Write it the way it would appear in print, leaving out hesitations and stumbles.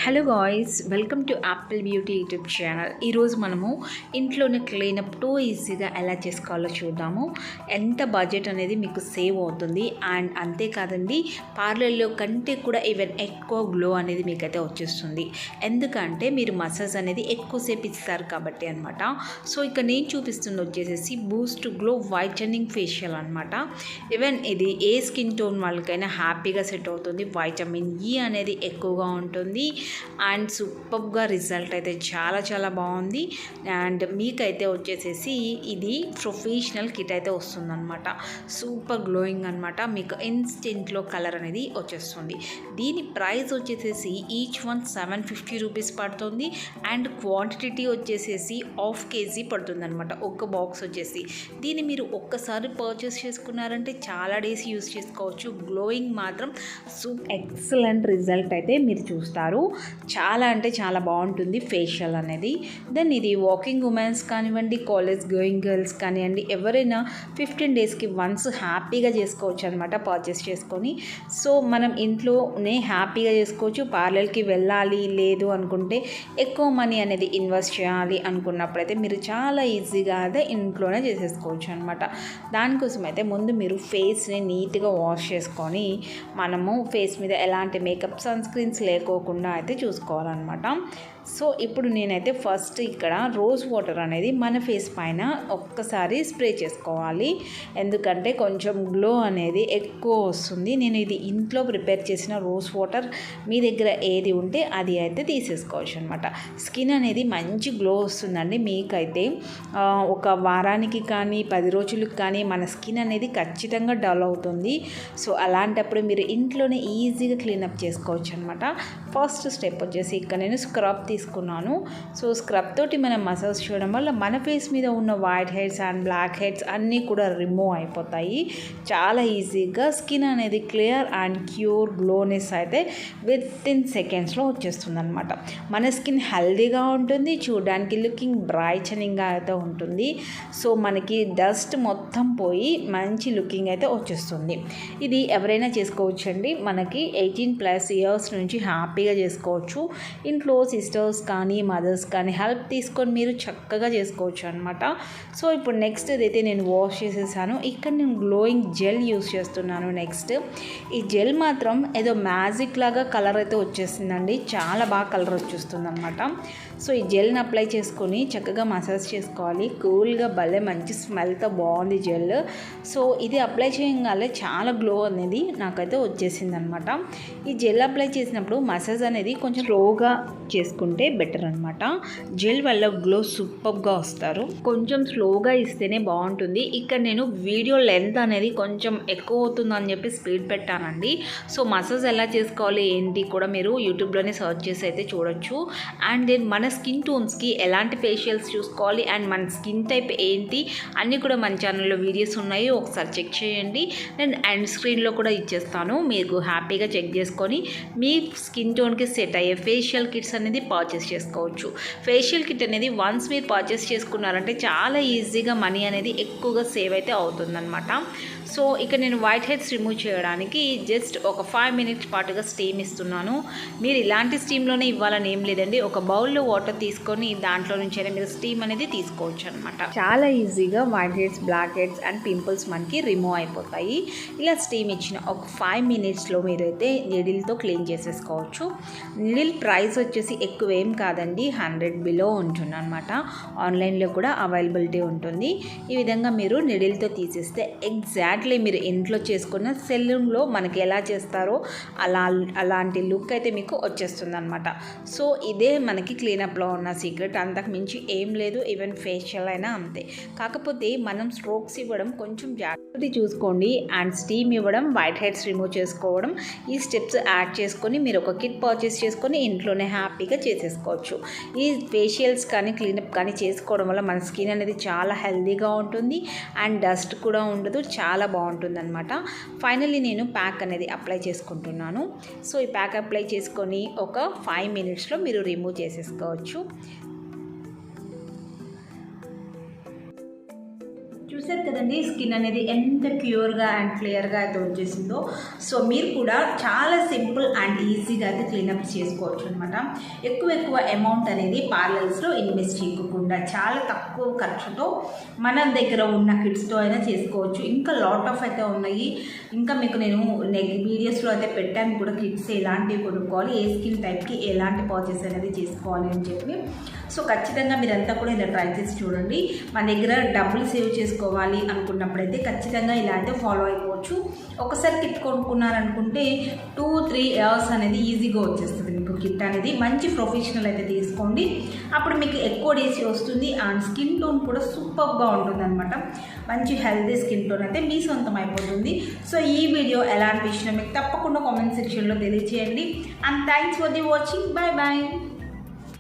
Hello guys, welcome to Apple beauty YouTube channel. ఈరోజు మనము ఇంట్లోనే క్లీనప్ టూ ఈజీగా ఎలా చేసుకోవాలో చూద్దాము. ఎంత బడ్జెట్ అనేది మీకు సేవ్ అవుతుంది అండ్ అంతేకాదండి, పార్లర్లో కంటే కూడా ఈవెన్ ఎక్కువ గ్లో అనేది మీకైతే వచ్చేస్తుంది. ఎందుకంటే మీరు మసాజ్ అనేది ఎక్కువసేపు ఇస్తారు కాబట్టి అనమాట. సో ఇక్కడ నేను చూపిస్తుంది వచ్చేసేసి బూస్ట్ గ్లో వైటనింగ్ ఫేషియల్ అనమాట. ఈవెన్ ఇది ఏ స్కిన్ టోన్ వాళ్ళకైనా హ్యాపీగా సెట్ అవుతుంది. వైటమిన్ ఈ అనేది ఎక్కువగా ఉంటుంది అండ్ సూపర్గా రిజల్ట్ అయితే చాలా బాగుంది. అండ్ మీకైతే వచ్చేసేసి ఇది ప్రొఫెషనల్ కిట్ అయితే వస్తుందన్నమాట. సూపర్ గ్లోయింగ్ అనమాట. మీకు ఇన్స్టెంట్లో కలర్ అనేది వచ్చేస్తుంది. దీని ప్రైస్ వచ్చేసేసి ఈచ్ వన్ 750 రూపీస్ పడుతుంది అండ్ క్వాంటిటీ వచ్చేసేసి 1/2 kg పడుతుంది అనమాట. ఒక బాక్స్ వచ్చేసి దీన్ని మీరు ఒక్కసారి పర్చేస్ చేసుకున్నారంటే చాలా డేస్ యూస్ చేసుకోవచ్చు. గ్లోయింగ్ మాత్రం ఎక్సలెంట్ రిజల్ట్ అయితే మీరు చూస్తారు. చాలా అంటే చాలా బాగుంటుంది ఫేషియల్ అనేది. దెన్ ఇది వాకింగ్ ఉమెన్స్ కానివ్వండి, కాలేజ్ గోయింగ్ గర్ల్స్ కానివ్వండి, ఎవరైనా 15 డేస్కి వన్స్ హ్యాపీగా చేసుకోవచ్చు అనమాట పర్చేస్ చేసుకొని. సో మనం ఇంట్లోనే హ్యాపీగా చేసుకోవచ్చు. పార్లర్కి వెళ్ళాలి లేదు అనుకుంటే, ఎక్కువ మనీ అనేది ఇన్వెస్ట్ చేయాలి అనుకున్నప్పుడైతే మీరు చాలా ఈజీగా అయితే ఇంట్లోనే చేసేసుకోవచ్చు అనమాట. దానికోసం అయితే ముందు మీరు ఫేస్ని నీట్గా వాష్ చేసుకొని, మనము ఫేస్ మీద ఎలాంటి మేకప్ సన్ స్క్రీన్స్ లేకోకుండా అయితే చూసుకోవాలన్నమాట. సో ఇప్పుడు నేనైతే ఫస్ట్ ఇక్కడ రోజ్ వాటర్ అనేది మన ఫేస్ పైన ఒక్కసారి స్ప్రే చేసుకోవాలి. ఎందుకంటే కొంచెం గ్లో అనేది ఎక్కువ వస్తుంది. నేను ఇది ఇంట్లో ప్రిపేర్ చేసిన రోజ్ వాటర్, మీ దగ్గర ఏది ఉంటే అది అయితే తీసేసుకోవచ్చు అనమాట. స్కిన్ అనేది మంచి గ్లో వస్తుందండి. మీకైతే ఒక వారానికి కానీ 10 రోజులకు కానీ మన స్కిన్ అనేది ఖచ్చితంగా డల్ అవుతుంది. సో అలాంటప్పుడు మీరు ఇంట్లోనే ఈజీగా క్లీనప్ చేసుకోవచ్చు అనమాట. ఫస్ట్ స్టెప్ వచ్చేసి ఇక్కడ నేను స్క్రబ్ తీసుకున్నాను. సో స్క్రబ్ తోటి మనం మసాజ్ చేయడం వల్ల మన ఫేస్ మీద ఉన్న white heads and black heads అన్నీ కూడా రిమూవ్ అయిపోతాయి. చాలా ఈజీగా స్కిన్ అనేది క్లియర్ అండ్ క్యూర్ గ్లోనెస్ అయితే వితిన్ సెకండ్స్లో వచ్చేస్తుంది అనమాట. మన స్కిన్ హెల్దీగా ఉంటుంది, చూడడానికి లుకింగ్ బ్రైటనింగ్గా అయితే ఉంటుంది. సో మనకి డస్ట్ మొత్తం పోయి మంచి లుకింగ్ అయితే వచ్చేస్తుంది. ఇది ఎవరైనా చేసుకోవచ్చు అండి. మనకి 18+ ఇయర్స్ నుంచి హ్యాపీగా చేసుకోవచ్చు. ఇంట్లో సిస్టర్స్ కానీ మదర్స్ కానీ హెల్ప్ తీసుకొని మీరు చక్కగా చేసుకోవచ్చు అనమాట. సో ఇప్పుడు నెక్స్ట్ ఏదైతే నేను వాష్ చేసేసాను, ఇక్కడ నేను గ్లోయింగ్ జెల్ యూస్ చేస్తున్నాను. నెక్స్ట్ ఈ జెల్ మాత్రం ఏదో మ్యాజిక్ లాగా కలర్ అయితే వచ్చేసిందండి. చాలా బాగా కలర్ వచ్చేస్తుంది అనమాట. సో ఈ జెల్ని అప్లై చేసుకొని చక్కగా మసాజ్ చేసుకోవాలి. కూల్గా భలే మంచి స్మెల్తో బాగుంది జెల్. సో ఇది అప్లై చేయగానే చాలా గ్లో అనేది నాకైతే వచ్చేసింది అనమాట. ఈ జెల్ అప్లై చేసినప్పుడు మసాజ్ అనేది కొంచెం స్లోగా చేసుకుంటే బెటర్ అనమాట. జెల్ వల్ల గ్లో సూపర్గా వస్తారు. కొంచెం స్లోగా ఇస్తేనే బాగుంటుంది. ఇక్కడ నేను వీడియో లెంత్ అనేది కొంచెం ఎక్కువ అవుతుందని చెప్పి స్పీడ్ పెట్టానండి. సో మసాజ్ ఎలా చేసుకోవాలి ఏంటి కూడా మీరు యూట్యూబ్లోనే సర్చ్ చేసి అయితే చూడొచ్చు. అండ్ దెన్ మన స్కిన్ టోన్స్కి ఎలాంటి ఫేషియల్స్ చూసుకోవాలి అండ్ మన స్కిన్ టైప్ ఏంటి అన్నీ కూడా మన ఛానల్లో వీడియోస్ ఉన్నాయి, ఒకసారి చెక్ చేయండి. నేను ఎండ్ స్క్రీన్లో కూడా ఇచ్చేస్తాను, మీకు హ్యాపీగా చెక్ చేసుకొని మీ స్కిన్ టోన్కి సెట్ అయ్యే ఫేషియల్ కిట్స్ అనేది పర్చేస్ చేసుకోవచ్చు. ఫేషియల్ కిట్ అనేది వన్స్ మీరు పర్చేస్ చేసుకున్నారంటే చాలా ఈజీగా మనీ అనేది ఎక్కువగా సేవ్ అయితే అవుతుందన్నమాట. సో ఇక్కడ నేను వైట్ హెడ్స్ రిమూవ్ చేయడానికి జస్ట్ ఒక 5 మినిట్స్ పాటుగా స్టీమ్ ఇస్తున్నాను. మీరు ఇలాంటి స్టీమ్లోనే ఇవ్వాలని ఏం లేదండి. ఒక బౌల్లో వాటర్ తీసుకొని దాంట్లో నుంచైనా మీరు స్టీమ్ అనేది తీసుకోవచ్చు అనమాట. చాలా ఈజీగా white heads, black heads and pimples మనకి రిమూవ్ అయిపోతాయి. ఇలా స్టీమ్ ఇచ్చిన ఒక 5 మినిట్స్లో మీరైతే నీడిల్తో క్లీన్ చేసేసుకోవచ్చు. నీడిల్ ప్రైస్ వచ్చేసి ఎక్కువ ఏం కాదండి, 100 బిలో ఉంటుంది అనమాట. ఆన్లైన్లో కూడా అవైలబిలిటీ ఉంటుంది. ఈ విధంగా మీరు నీడిల్తో తీసేస్తే ఎగ్జాక్ట్లీ మీరు ఇంట్లో చేసుకున్న సెలూన్లో మనకి ఎలా చేస్తారో అలాంటి లుక్ అయితే మీకు వచ్చేస్తుంది అనమాట. సో ఇదే మనకి క్లీనప్లో ఉన్న సీక్రెట్. అంతకు మించి ఏం లేదు. ఈవెన్ ఫేషియల్ అయినా అంతే. కాకపోతే మనం స్ట్రోక్స్ ఇవ్వడం కొంచెం జాగ్రత్త చూసుకోండి. అండ్ స్టీమ్ ఇవ్వడం, వైట్ హెడ్స్ రిమూవ్ చేసుకోవడం, ఈ స్టెప్స్ యాడ్ చేసుకొని మీరు ఒక కిట్ పర్చేస్ చేసుకొని ఇంట్లోనే హ్యాపీగా చేసేసుకోవచ్చు. ఈ ఫేషియల్స్ కానీ క్లీనప్ కానీ చేసుకోవడం వల్ల మన స్కిన్ అనేది చాలా హెల్దీగా ఉంటుంది అండ్ డస్ట్ కూడా ఉండదు. చాలా బాగుంటుంది అనమాట. ఫైనల్లీ నేను ప్యాక్ అనేది అప్లై చేసుకుంటున్నాను. సో ఈ ప్యాక్ అప్లై చేసుకొని ఒక 5 మినిట్స్లో మీరు రిమూవ్ చేసేసుకోవచ్చు. చూసారు కదండి స్కిన్ అనేది ఎంత ప్యూర్గా అండ్ క్లియర్గా అయితే వచ్చేసిందో. సో మీరు కూడా చాలా సింపుల్ అండ్ ఈజీగా అయితే క్లీనప్ చేసుకోవచ్చు అనమాట. ఎక్కువ అమౌంట్ అనేది పార్లర్స్లో ఇన్వెస్ట్ చేయకుండా చాలా తక్కువ ఖర్చుతో మన దగ్గర ఉన్న కిట్స్తో అయినా చేసుకోవచ్చు. ఇంకా లాట్ ఆఫ్ అయితే ఉన్నాయి. ఇంకా మీకు నేను వీడియోస్లో అయితే పెట్టాను కూడా కిట్స్ ఎలాంటివి కొనుక్కోవాలి, ఏ స్కిన్ టైప్కి ఎలాంటి పర్చేస్ అనేది చేసుకోవాలి అని చెప్పి. సో ఖచ్చితంగా మీరంతా కూడా ఇలా ట్రై చేసి చూడండి. మన దగ్గర డబ్బులు సేవ్ చేసుకోవాలి అనుకున్నప్పుడైతే ఖచ్చితంగా ఇలా అయితే ఫాలో అయిపోవచ్చు. ఒకసారి కిట్ కొనుక్కున్నారనుకుంటే 2-3 ఇయర్స్ అనేది ఈజీగా వచ్చేస్తుంది మీకు కిట్ అనేది. మంచి ప్రొఫెషనల్ అయితే తీసుకోండి, అప్పుడు మీకు ఎక్కువ డేస్ వస్తుంది అండ్ స్కిన్ టోన్ కూడా సూపర్గా ఉంటుంది అనమాట. మంచి హెల్తీ స్కిన్ టోన్ అయితే మీ సొంతం అయిపోతుంది. సో ఈ వీడియో ఎలా అనిపించినా మీకు తప్పకుండా కామెంట్ సెక్షన్లో తెలియజేయండి. And thanks for the watching. Bye bye.